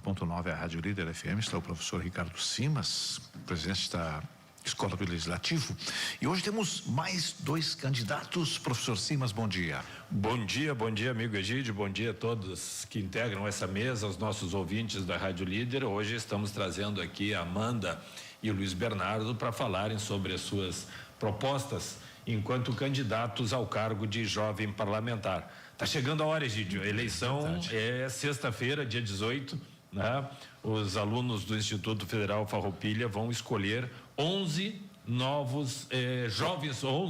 89.9 a Rádio Líder FM, está o professor Ricardo Simas, presidente da Escola do Legislativo, e hoje temos mais 2 candidatos. Professor Simas, bom dia. Bom dia, amigo Egídio, bom dia a todos que integram essa mesa, aos nossos ouvintes da Rádio Líder. Hoje estamos trazendo aqui a Amanda e o Luiz Bernardo para falarem sobre as suas propostas enquanto candidatos ao cargo de jovem parlamentar. Tá chegando a hora, Egídio, a eleição é sexta-feira, dia 18, né? Os alunos do Instituto Federal Farroupilha vão escolher 11 novos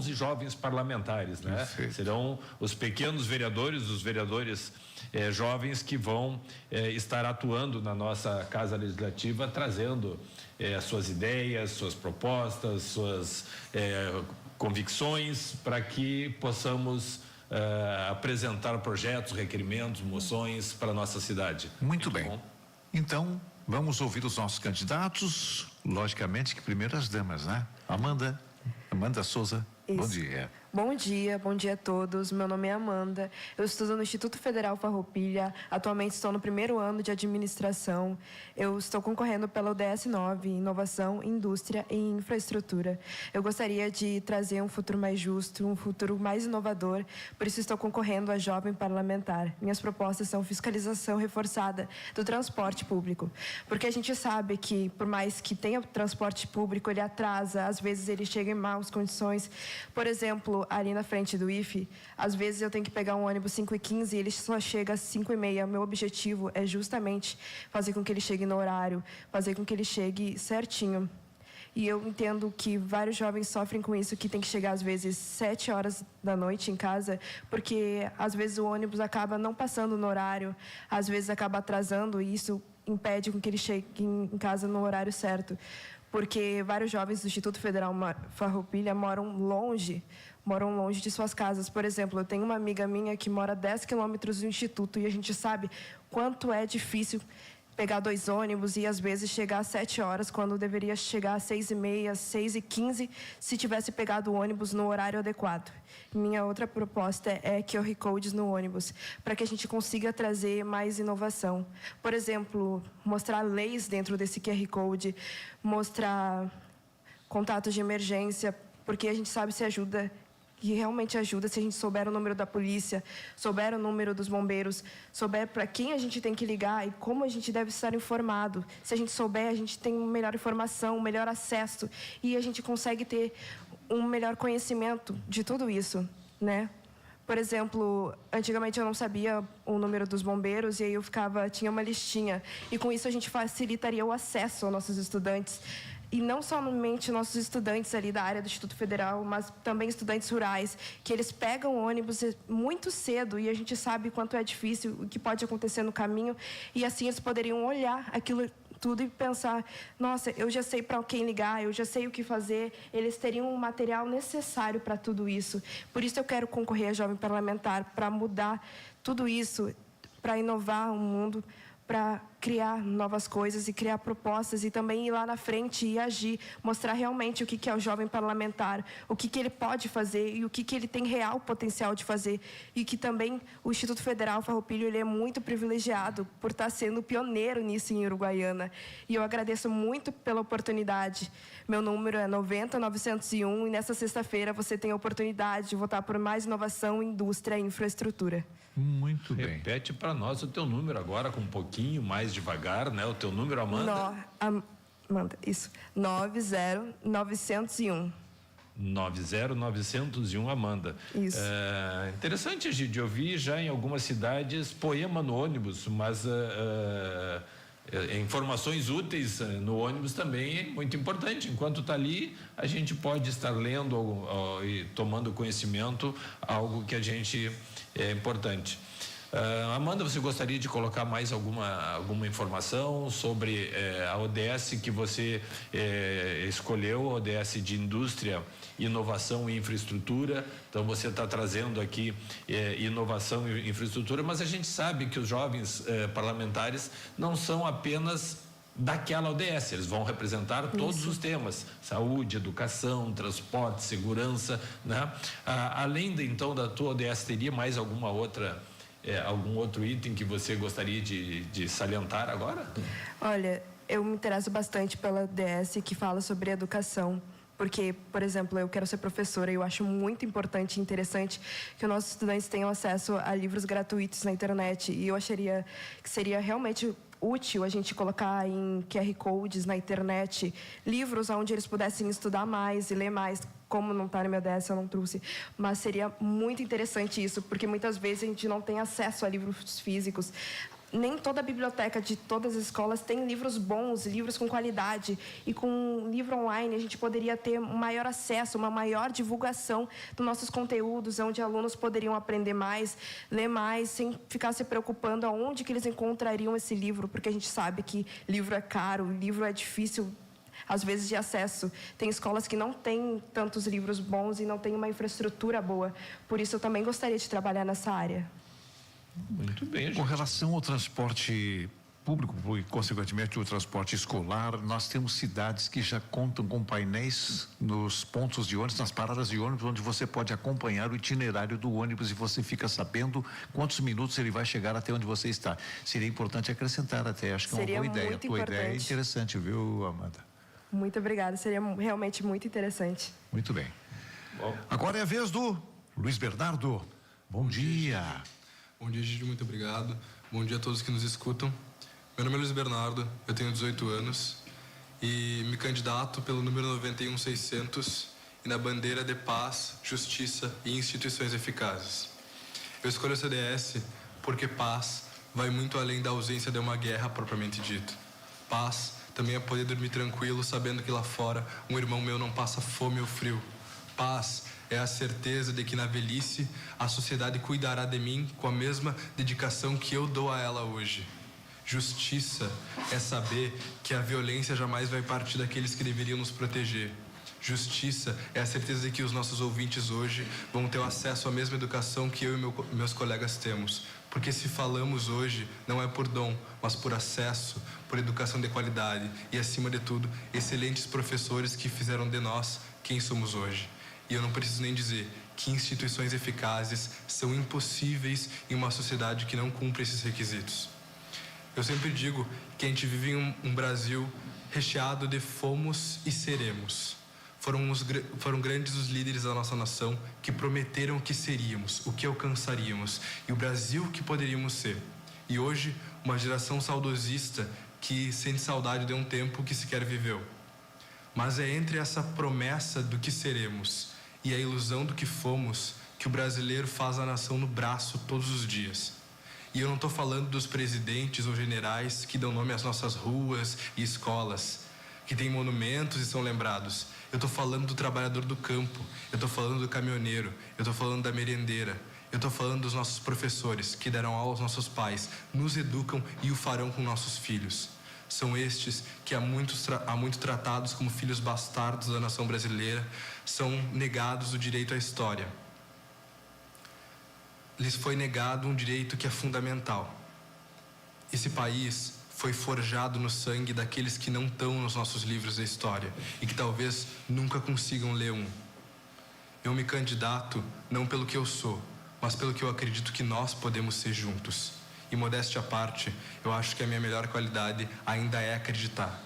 jovens parlamentares, né? Serão os pequenos vereadores, os vereadores jovens que vão estar atuando na nossa Casa Legislativa, trazendo suas ideias, suas propostas, suas convicções, para que possamos apresentar projetos, requerimentos, moções para a nossa cidade. Muito bem. Bom. Então, vamos ouvir os nossos candidatos, logicamente que primeiro as damas, né? Amanda Souza, isso. Bom dia. Bom dia a todos. Meu nome é Amanda, eu estudo no Instituto Federal Farroupilha, atualmente estou no 1º ano de administração. Eu estou concorrendo pela UDS 9, Inovação, Indústria e Infraestrutura. Eu gostaria de trazer um futuro mais justo, um futuro mais inovador, por isso estou concorrendo a jovem parlamentar. Minhas propostas são fiscalização reforçada do transporte público, porque a gente sabe que, por mais que tenha transporte público, ele atrasa, às vezes ele chega em maus condições. Por exemplo, ali na frente do IFE, às vezes eu tenho que pegar um ônibus 5h15 e ele só chega às 5h30. Meu objetivo é justamente fazer com que ele chegue no horário, fazer com que ele chegue certinho. E eu entendo que vários jovens sofrem com isso, que tem que chegar às vezes 7 horas da noite em casa, porque às vezes o ônibus acaba não passando no horário, às vezes acaba atrasando e isso impede com que ele chegue em casa no horário certo. Porque vários jovens do Instituto Federal Farroupilha moram longe de suas casas. Por exemplo, eu tenho uma amiga minha que mora a 10 quilômetros do Instituto e a gente sabe quanto é difícil pegar 2 ônibus e às vezes chegar às 7 horas, quando deveria chegar às 6h30, 6h15, se tivesse pegado o ônibus no horário adequado. Minha outra proposta é QR Codes no ônibus, para que a gente consiga trazer mais inovação. Por exemplo, mostrar leis dentro desse QR Code, mostrar contatos de emergência, porque a gente sabe se ajuda. E realmente ajuda se a gente souber o número da polícia, souber o número dos bombeiros, souber para quem a gente tem que ligar e como a gente deve estar informado. Se a gente souber, a gente tem melhor informação, melhor acesso e a gente consegue ter um melhor conhecimento de tudo isso, né? Por exemplo, antigamente eu não sabia o número dos bombeiros e aí tinha uma listinha. E com isso a gente facilitaria o acesso aos nossos estudantes. E não somente nossos estudantes ali da área do Instituto Federal, mas também estudantes rurais, que eles pegam ônibus muito cedo e a gente sabe quanto é difícil, o que pode acontecer no caminho. E assim eles poderiam olhar aquilo tudo e pensar, nossa, eu já sei para quem ligar, eu já sei o que fazer. Eles teriam o material necessário para tudo isso. Por isso eu quero concorrer a jovem parlamentar, para mudar tudo isso, para inovar o mundo, para criar novas coisas e criar propostas e também ir lá na frente e agir, mostrar realmente o que é o jovem parlamentar, o que ele pode fazer e o que ele tem real potencial de fazer. E que também o Instituto Federal Farroupilha, ele é muito privilegiado por estar sendo pioneiro nisso em Uruguaiana. E eu agradeço muito pela oportunidade. Meu número é 90.901 e nessa sexta-feira você tem a oportunidade de votar por mais inovação, indústria e infraestrutura. Muito bem. Repete para nós o teu número agora com um pouquinho mais devagar, né? O teu número, Amanda? Amanda, isso. 90.901. 90.901, Amanda. Isso. Interessante, Gide, eu vi já em algumas cidades poema no ônibus, mas informações úteis no ônibus também é muito importante. Enquanto está ali, a gente pode estar lendo e tomando conhecimento, algo que a gente é importante. Amanda, você gostaria de colocar mais alguma informação sobre a ODS que você escolheu, a ODS de Indústria, Inovação e Infraestrutura? Então você está trazendo aqui inovação e infraestrutura, mas a gente sabe que os jovens parlamentares não são apenas daquela ODS, eles vão representar todos os temas: saúde, educação, transporte, segurança, né? Além então da tua ODS, teria mais alguma outra algum outro item que você gostaria de salientar agora? Olha, eu me interesso bastante pela DS que fala sobre educação. Porque, por exemplo, eu quero ser professora e eu acho muito importante e interessante que os nossos estudantes tenham acesso a livros gratuitos na internet. E eu acharia que seria realmente útil a gente colocar em QR Codes na internet livros onde eles pudessem estudar mais e ler mais. Como não está no meu DS, eu não trouxe. Mas seria muito interessante isso, porque muitas vezes a gente não tem acesso a livros físicos. Nem toda a biblioteca de todas as escolas tem livros bons, livros com qualidade. E com livro online, a gente poderia ter um maior acesso, uma maior divulgação dos nossos conteúdos, onde alunos poderiam aprender mais, ler mais, sem ficar se preocupando aonde que eles encontrariam esse livro, porque a gente sabe que livro é caro, livro é difícil, às vezes, de acesso. Tem escolas que não têm tantos livros bons e não têm uma infraestrutura boa. Por isso, eu também gostaria de trabalhar nessa área. Muito bem, gente. Com relação ao transporte público e, consequentemente, o transporte escolar, nós temos cidades que já contam com painéis nos pontos de ônibus, nas paradas de ônibus, onde você pode acompanhar o itinerário do ônibus e você fica sabendo quantos minutos ele vai chegar até onde você está. Seria importante acrescentar até, acho que é uma boa ideia. A tua ideia é interessante, viu, Amanda? Muito obrigada, seria realmente muito interessante. Muito bem. Bom. Agora é a vez do Luiz Bernardo. Bom dia. Bom dia, Gide, muito obrigado. Bom dia a todos que nos escutam. Meu nome é Luiz Bernardo, eu tenho 18 anos e me candidato pelo número 91600 e na bandeira de paz, justiça e instituições eficazes. Eu escolho a CDS porque paz vai muito além da ausência de uma guerra propriamente dita. Paz também é poder dormir tranquilo sabendo que lá fora um irmão meu não passa fome ou frio. Paz é a certeza de que na velhice a sociedade cuidará de mim com a mesma dedicação que eu dou a ela hoje. Justiça é saber que a violência jamais vai partir daqueles que deveriam nos proteger. Justiça é a certeza de que os nossos ouvintes hoje vão ter acesso à mesma educação que eu e meus colegas temos. Porque se falamos hoje, não é por dom, mas por acesso, por educação de qualidade e, acima de tudo, excelentes professores que fizeram de nós quem somos hoje. E eu não preciso nem dizer que instituições eficazes são impossíveis em uma sociedade que não cumpre esses requisitos. Eu sempre digo que a gente vive em um Brasil recheado de fomos e seremos. Foram grandes os líderes da nossa nação que prometeram o que seríamos, o que alcançaríamos e o Brasil que poderíamos ser. E hoje, uma geração saudosista que sente saudade de um tempo que sequer viveu. Mas é entre essa promessa do que seremos e a ilusão do que fomos que o brasileiro faz a nação no braço todos os dias. E eu não estou falando dos presidentes ou generais que dão nome às nossas ruas e escolas, que têm monumentos e são lembrados. Eu estou falando do trabalhador do campo, eu estou falando do caminhoneiro, eu estou falando da merendeira, eu estou falando dos nossos professores que deram aula aos nossos pais, nos educam e o farão com nossos filhos. São estes que há muito tratados como filhos bastardos da nação brasileira, são negados o direito à história. Lhes foi negado um direito que é fundamental. Esse país foi forjado no sangue daqueles que não estão nos nossos livros da história e que talvez nunca consigam ler um. Eu me candidato não pelo que eu sou, mas pelo que eu acredito que nós podemos ser juntos. E modéstia à parte, eu acho que a minha melhor qualidade ainda é acreditar.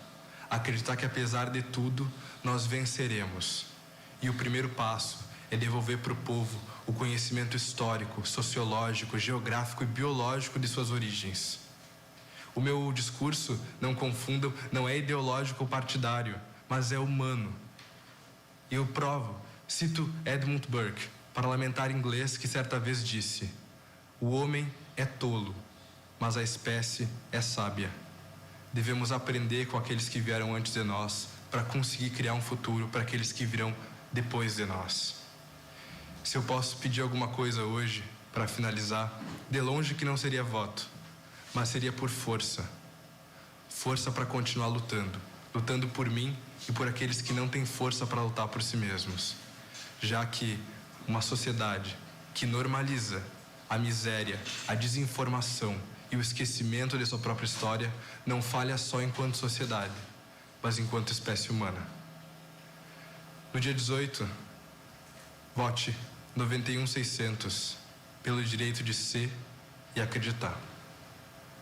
Acreditar que apesar de tudo, nós venceremos. E o primeiro passo é devolver para o povo o conhecimento histórico, sociológico, geográfico e biológico de suas origens. O meu discurso, não confundam, não é ideológico ou partidário, mas é humano. E eu provo, cito Edmund Burke, parlamentar inglês que certa vez disse: o homem é tolo, mas a espécie é sábia. Devemos aprender com aqueles que vieram antes de nós para conseguir criar um futuro para aqueles que virão depois de nós. Se eu posso pedir alguma coisa hoje, para finalizar, de longe que não seria voto, mas seria por força. Força para continuar lutando. Lutando por mim e por aqueles que não têm força para lutar por si mesmos. Já que uma sociedade que normaliza a miséria, a desinformação e o esquecimento de sua própria história não falha só enquanto sociedade, mas enquanto espécie humana. No dia 18, vote 91600 pelo direito de ser e acreditar.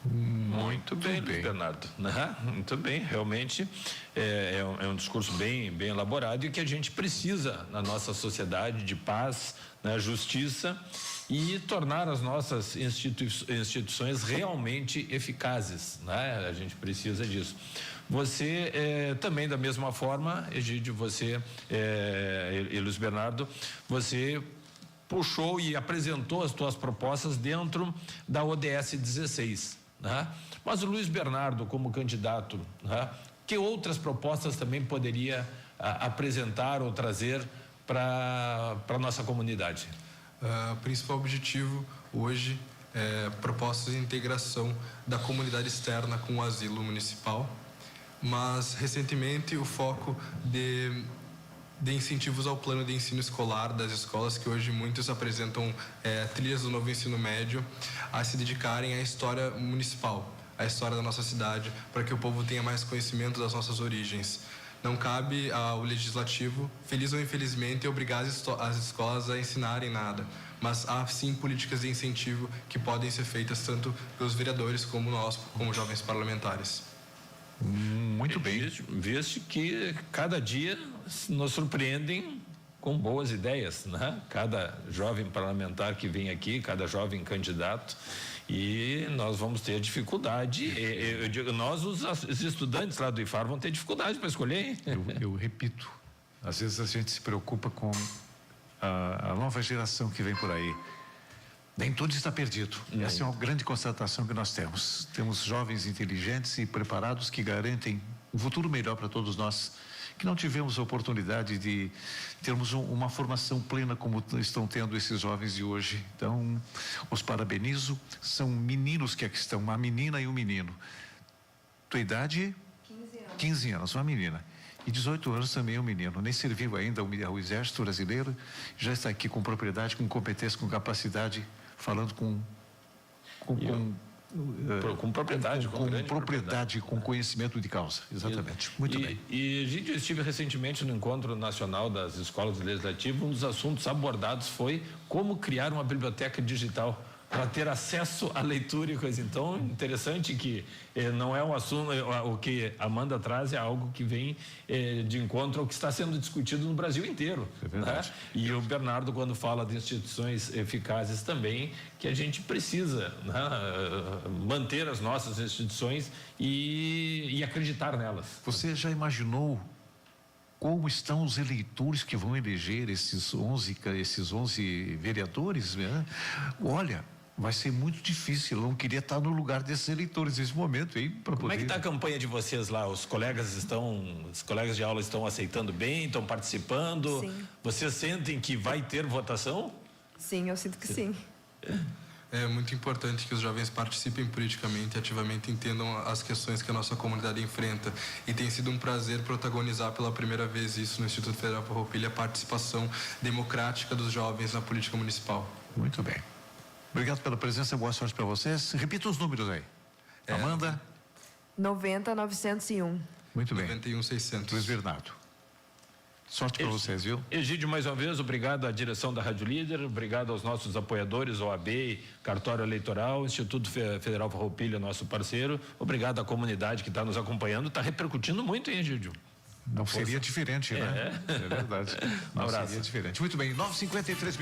Muito bem, Luiz Bernardo. Muito bem, realmente é um discurso bem elaborado e que a gente precisa na nossa sociedade de paz, né, justiça e tornar as nossas instituições realmente eficazes, né? A gente precisa disso. Você também da mesma forma, Egídio, você e Luiz Bernardo, você puxou e apresentou as suas propostas dentro da ODS 16. Né? Mas o Luiz Bernardo, como candidato, né, que outras propostas também poderia apresentar ou trazer para a nossa comunidade? O principal objetivo hoje é propostas de integração da comunidade externa com o asilo municipal, mas recentemente o foco de incentivos ao plano de ensino escolar das escolas, que hoje muitos apresentam trilhas do novo ensino médio, a se dedicarem à história municipal, à história da nossa cidade, para que o povo tenha mais conhecimento das nossas origens. Não cabe ao legislativo, feliz ou infelizmente, obrigar as escolas a ensinarem nada, mas há sim políticas de incentivo que podem ser feitas tanto pelos vereadores como nós, como jovens parlamentares. Muito bem. Visto que cada dia nos surpreendem com boas ideias, né? Cada jovem parlamentar que vem aqui, cada jovem candidato, e nós vamos ter dificuldade. Eu digo, nós, os estudantes lá do IFAR, vão ter dificuldade para escolher, hein? Eu repito, às vezes a gente se preocupa com a nova geração que vem por aí. Nem tudo está perdido. Essa é uma grande constatação que nós temos. Temos jovens inteligentes e preparados que garantem um futuro melhor para todos nós, que não tivemos a oportunidade de termos uma formação plena como estão tendo esses jovens de hoje. Então, os parabenizo. São meninos que aqui estão, uma menina e um menino. Tua idade? 15 anos. 15 anos, uma menina. E 18 anos também é um menino. Nem serviu ainda ao Exército Brasileiro, já está aqui com propriedade, com competência, com capacidade, falando com propriedade, com propriedade, com conhecimento de causa. Exatamente. Muito bem. E gente, eu estive recentemente no Encontro Nacional das Escolas Legislativas. Um dos assuntos abordados foi como criar uma biblioteca digital para ter acesso à leitura e coisa. Então, interessante que não é um assunto, o que a Amanda traz é algo que vem de encontro ao que está sendo discutido no Brasil inteiro. É verdade. Né? E o Bernardo, quando fala de instituições eficazes também, que a gente precisa, né, manter as nossas instituições e acreditar nelas. Você já imaginou como estão os eleitores que vão eleger esses 11 vereadores? Né? Olha, vai ser muito difícil. Eu não queria estar no lugar desses eleitores nesse momento, hein? Como é que está a campanha de vocês lá? Os colegas de aula estão aceitando bem, estão participando? Sim. Vocês sentem que vai ter votação? Sim, eu sinto que sim. É muito importante que os jovens participem politicamente e ativamente entendam as questões que a nossa comunidade enfrenta. E tem sido um prazer protagonizar pela primeira vez isso no Instituto Federal Farroupilha, a participação democrática dos jovens na política municipal. Muito bem. Obrigado pela presença, boa sorte para vocês. Repita os números aí. Amanda? 90.901. Muito bem. 91.600. Luiz Bernardo. Sorte para vocês, viu? Egídio, mais uma vez, obrigado à direção da Rádio Líder, obrigado aos nossos apoiadores, OAB, Cartório Eleitoral, Instituto Federal Farroupilha, nosso parceiro, obrigado à comunidade que está nos acompanhando, está repercutindo muito, hein, Egídio? Não seria diferente, né? É verdade. Não seria diferente. Muito bem, 9h53.